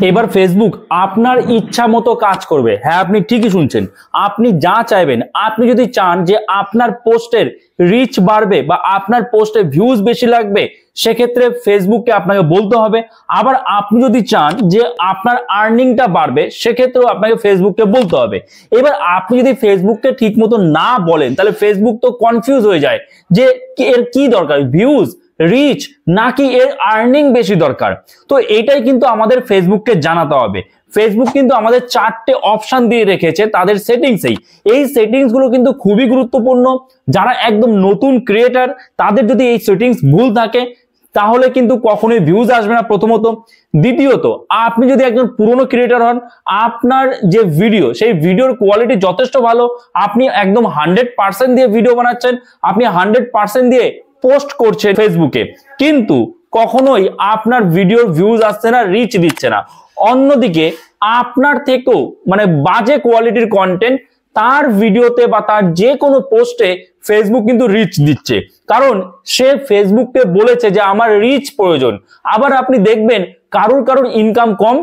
এবার ফেসবুক আপনার ইচ্ছা মতো কাজ করবে। হ্যাঁ, আপনি ঠিকই শুনছেন, আপনি যা চাইবেন। আপনি যদি চান যে আপনার পোস্টের রিচ বাড়বে বা আপনার পোস্টে ভিউজ বেশি লাগবে, সেক্ষেত্রে ফেসবুককে আপনাকে বলতে হবে। আবার আপনি যদি চান যে আপনার আর্নিংটা বাড়বে, সেক্ষেত্রেও আপনাকে ফেসবুককে বলতে হবে। এবার আপনি যদি ফেসবুককে ঠিক মতো না বলেন, তাহলে ফেসবুক তো কনফিউজ হয়ে যায় যে এর কি দরকার, ভিউজ, রিচ নাকি এর আর্নিং বেশি দরকার। তো এটাই কিন্তু আমাদের ফেসবুককে জানাতে হবে। ফেসবুক কিন্তু আমাদের 4টে অপশন দিয়ে রেখেছে তাদের সেটিংসেই। এই সেটিংস গুলো কিন্তু খুবই গুরুত্বপূর্ণ। যারা একদম নতুন ক্রিয়েটার, তাদের যদি এই সেটিংস ভুল থাকে, তাহলে কিন্তু কখনোই ভিউজ আসবে না, প্রথমত। দ্বিতীয়ত, আপনি যদি একজন পুরনো ক্রিয়েটার হন, আপনার যে ভিডিও, সেই ভিডিওর কোয়ালিটি যথেষ্ট ভালো, আপনি একদম 100% দিয়ে ভিডিও বানাচ্ছেন, আপনি 100% দিয়ে পোস্ট করছেন ফেসবুকে, কিন্তু কখনোই আপনার ভিডিওর ভিউজ আসছে না, রিচ দিচ্ছে না। অন্যদিকে আপনার থেকেও বাজে কোয়ালিটির কন্টেন্ট তার ভিডিওতে বা তার যে কোনো পোস্টে ফেসবুক কিন্তু রিচ দিচ্ছে, কারণ সে ফেসবুককে বলেছে যে আমার রিচ প্রয়োজন। আবার আপনি দেখবেন কারোর ইনকাম কম,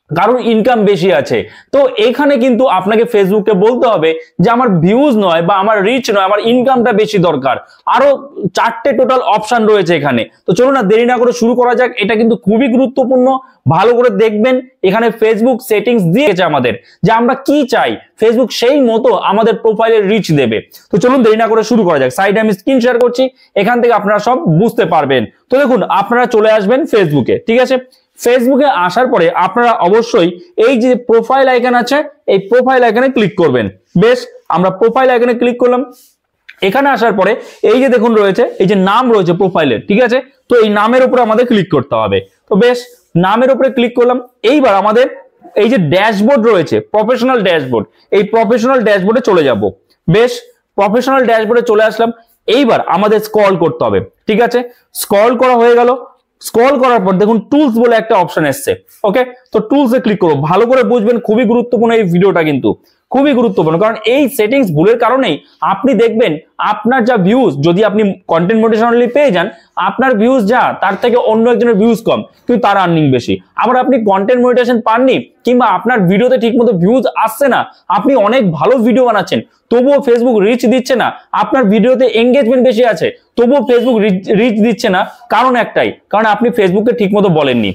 কারোর ইনকাম বেশি আছে। তো এখানে কিন্তু আপনাকে ফেসবুককে বলতে হবে যে আমার ভিউজ নয় বা আমার রিচ নয়, আমার ইনকামটা বেশি দরকার। আরো 4টে টোটাল অপশন রয়েছে এখানে। তো চলুন না দেরি না করে শুরু করা যাক। এটা কিন্তু খুবই গুরুত্বপূর্ণ, ভালো করে দেখবেন। এখানে ফেসবুক সেটিংস দিয়েছে আমাদের যে আমরা কি চাই, ফেসবুক সেই মতো আমাদের প্রোফাইলের রিচ দেবে। তো চলুন দেরি না করে শুরু করা যাক। সাইডে আমি স্ক্রিন শেয়ার করছি, এখান থেকে আপনারা সব বুঝতে পারবেন। তো দেখুন, আপনারা চলে আসবেন ফেসবুকে, ঠিক আছে। ফেসবুকে আসার পরে আপনারা অবশ্যই এই যে প্রোফাইল আইকন আছে, এই প্রোফাইল আইকনে ক্লিক করবেন। বেশ, আমরা প্রোফাইল আইকনে ক্লিক করলাম। এখানে আসার পরে এই যে দেখুন রয়েছে, এই যে নাম রয়েছে প্রোফাইলের, ঠিক আছে। তো এই নামের উপরে আমাদের ক্লিক করতে হবে। তো বেশ, নামের উপরে ক্লিক করলাম। এইবার আমাদের এই যে ড্যাশবোর্ড রয়েছে, প্রফেশনাল ড্যাশবোর্ড, এই প্রফেশনাল ড্যাশবোর্ডে চলে যাব। বেশ, প্রফেশনাল ড্যাশবোর্ডে চলে আসলাম। এইবার আমাদের স্ক্রল করতে হবে, ঠিক আছে। স্ক্রল করা হয়ে গেল। স্ক্রল করার পর দেখুন টুলস বলে একটা অপশন এসছে, ওকে। তো টুলসে ক্লিক করব। ভালো করে বুঝবেন, খুবই গুরুত্বপূর্ণ এই ভিডিওটা, কিন্তু খুবই গুরুত্বপূর্ণ, কারণ এই সেটিংস ভুলের কারণেই আপনি দেখবেন আপনার যা ভিউজ, যদি আপনি কন্টেন্ট মোটিভেশনালি পেয়ে যান, আপনার ভিউজ যা, তার থেকে অন্য একজনের ভিউজ কম, কিন্তু তার আর্নিং বেশি। আবার আপনি কন্টেন্ট মোটিভেশন পাননি, কিংবা আপনার ভিডিওতে ঠিকমতো ভিউজ আসছে না, আপনি অনেক ভালো ভিডিও বানাচ্ছেন, তবুও ফেসবুক রিচ দিচ্ছে না, আপনার ভিডিওতে এঙ্গেজমেন্ট বেশি আছে, তবুও ফেসবুক রিচ দিচ্ছে না। কারণ একটাই, কারণ আপনি ফেসবুককে ঠিকমতো বলেননি।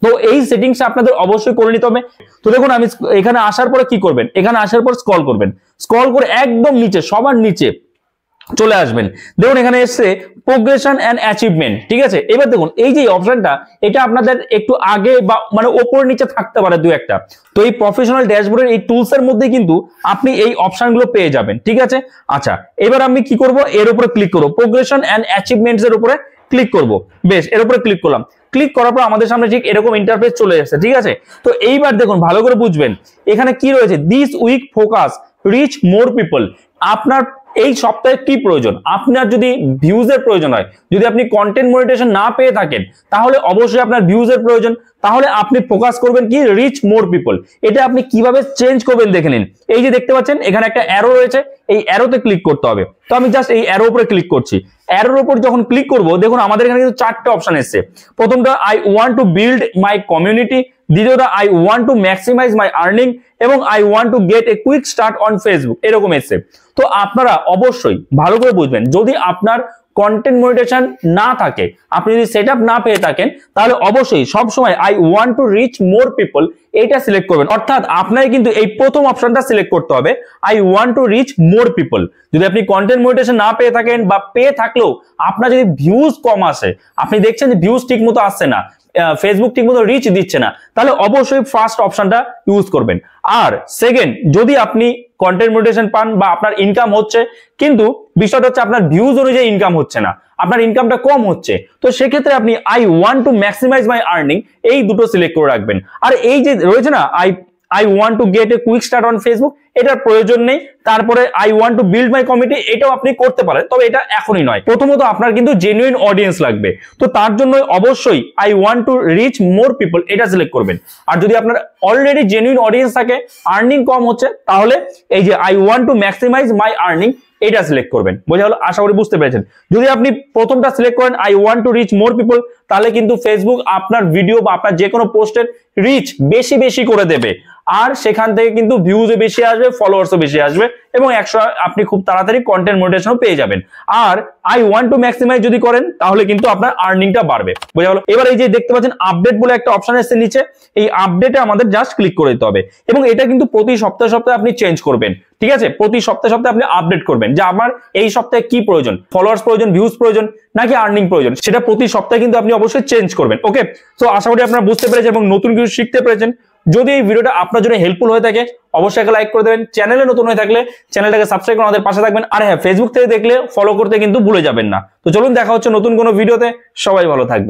তো এই সেটিংস আপনাদের অবশ্যই করে নিতে হবে। তো দেখুন, আমি এখানে আসার পরে কি করবেন, এখানে আসার পর স্ক্রল করবেন। স্ক্রল করে একদম নিচে, সবার নিচে চলে আসবেন। দেখুন এখানে এসছে প্রোগ্রেশন এন্ড অ্যাচিভমেন্ট, ঠিক আছে। এবার দেখুন এই যে অপশনটা, এটা আপনাদের একটু আগে বা ওপর নিচে থাকতে পারে দু একটা। তো এই প্রফেশনাল ড্যাশবোর্ডের এই টুলস এর মধ্যে কিন্তু আপনি এই অপশনগুলো পেয়ে যাবেন, ঠিক আছে। আচ্ছা, এবার আমি কি করব, এর উপরে ক্লিক করব, প্রোগ্রেশন এন্ড অ্যাচিভমেন্টস এর উপরে ক্লিক করব। বেশ, এর উপরে ক্লিক করলাম। ক্লিক করার পর আমাদের সামনে ঠিক এরকম ইন্টারফেস চলে আসছে, ঠিক আছে। তো এইবার দেখুন, ভালো করে বুঝবেন এখানে কি রয়েছে। This week focus reach more people. আপনার এই সপ্তাহে কি প্রয়োজন? আপনার যদি ভিউজের প্রয়োজন হয়, যদি আপনি কন্টেন্ট মনিটাইজেশন না পেয়ে থাকেন, তাহলে অবশ্যই আপনার ভিউজের প্রয়োজন। তাহলে আপনি ফোকাস করবেন কি, রিচ মোর পিপল। এটা আপনি কিভাবে চেঞ্জ করবেন দেখে নিন। এই যে দেখতে পাচ্ছেন এখানে একটা অ্যারো রয়েছে, এই অ্যারোতে ক্লিক করতে হবে। তো আমি জাস্ট এই অ্যারো উপরে ক্লিক করছি। অ্যারোর উপর যখন ক্লিক করব, দেখুন আমাদের এখানে কিন্তু 4টে অপশন এসছে। প্রথমটা I want to build my community, দ্বিতীয়টা I want to maximise my earning, এবং I want to get a quick start on Facebook, এরকম এসছে। তো আপনারা অবশ্যই ভালো করে বুঝবেন, যদি আপনার কন্টেন্ট মনিটাইজেশন না থাকে, আপনি যদি সেটআপ না পেয়ে থাকেন, তাহলে অবশ্যই সবসময় I want to reach more people এটা সিলেক্ট করবেন। অর্থাৎ আপনাকে কিন্তু এই প্রথম অপশনটা সিলেক্ট করতে হবে, I want to reach more people. যদি আপনি কন্টেন্ট মনিটাইজেশন না পেয়ে থাকেন, বা পেয়ে থাকলেও আপনার যদি ভিউজ কম আসে, আপনি দেখছেন যে ভিউজ ঠিক মতো আসছে না, ফেসবুক ঠিকমতো রিচ দিচ্ছে না, তাহলে অবশ্যই ফার্স্ট অপশনটা ইউজ করবেন। আর সেকেন্ড, যদি আপনি কন্টেন্ট মনিটাইজেশন পান বা আপনার ইনকাম হচ্ছে, কিন্তু বিষয়টা হচ্ছে আপনার ভিউজ অনুযায়ী ইনকাম হচ্ছে না, আপনার ইনকামটা কম হচ্ছে, তো সেক্ষেত্রে আপনি I want to maximise my earning এই দুটো সিলেক্ট করে রাখবেন। আর এই যে রয়েছে না I want to get a quick start on Facebook, এটার প্রয়োজন নেই। তারপরে I want to build my community, এটাও আপনি করতে পারেন, তবে এটা এখনই নয়। প্রথমত আপনার কিন্তু জেনুইন অডিয়েন্স লাগবে, তো তার জন্য অবশ্যই I want to reach more people এটা সিলেক্ট করবেন। আর যদি আপনার অলরেডি জেনুইন অডিয়েন্স থাকে, আর্নিং কম হচ্ছে, তাহলে এই যে I want to maximise my earning এটা সিলেক্ট করবেন। বোঝা হলো? আশা করি বুঝতে পেরেছেন। যদি আপনি প্রথমটা সিলেক্ট করেন I want to reach more people, তাহলে কিন্তু ফেসবুক আপনার ভিডিও বা আপনার যে কোনো পোস্টের রিচ বেশি বেশি করে দেবে, আর সেখান থেকে কিন্তু ভিউজও বেশি আসবে, ফলোয়ার্সও বেশি আসবে, এবং আপনি খুব তাড়াতাড়ি কন্টেন্ট মনিটাইজেশনও পেয়ে যাবেন। আর আই ওয়ান্ট টু ম্যাক্সিমাইজ যদি করেন তাহলে কিন্তু আপনার আর্নিংটা বাড়বে। বোঝা গেল? এবার এই যে দেখতে পাচ্ছেন আপডেট বলে একটা অপশন এসেছে নিচে, এই আপডেটে আমাদের জাস্ট ক্লিক করে দিতে হবে, এবং এটা কিন্তু প্রতি সপ্তাহে সপ্তাহে আপনি চেঞ্জ করবেন। ঠিক আছে? প্রতি সপ্তাহে সপ্তাহে আপনি আপডেট করবেন যে আমার এই সপ্তাহে কি প্রয়োজন, ফলোয়ার্স প্রয়োজন, ভিউজ প্রয়োজন, নাকি আর্নিং প্রয়োজন, সেটা প্রতি সপ্তাহে কিন্তু আপনি অবশ্যই চেঞ্জ করবেন। ওকে, তো আশা করি আপনারা বুঝতে পেরেছেন এবং নতুন কিছু শিখতে পেরেছেন। যদি এই ভিডিওটা আপনার জন্য হেল্পফুল হয়ে থাকে অবশ্যই একটা লাইক করে দেবেন। চ্যানেলে নতুন হয়ে থাকলে চ্যানেলটাকে সাবস্ক্রাইব করে আমাদের পাশে থাকবেন। আর হ্যাঁ, ফেসবুক থেকে দেখলে ফলো করতে কিন্তু ভুলে যাবেন না। তো চলুন দেখা হচ্ছে নতুন কোনো ভিডিওতে। সবাই ভালো থাকবেন।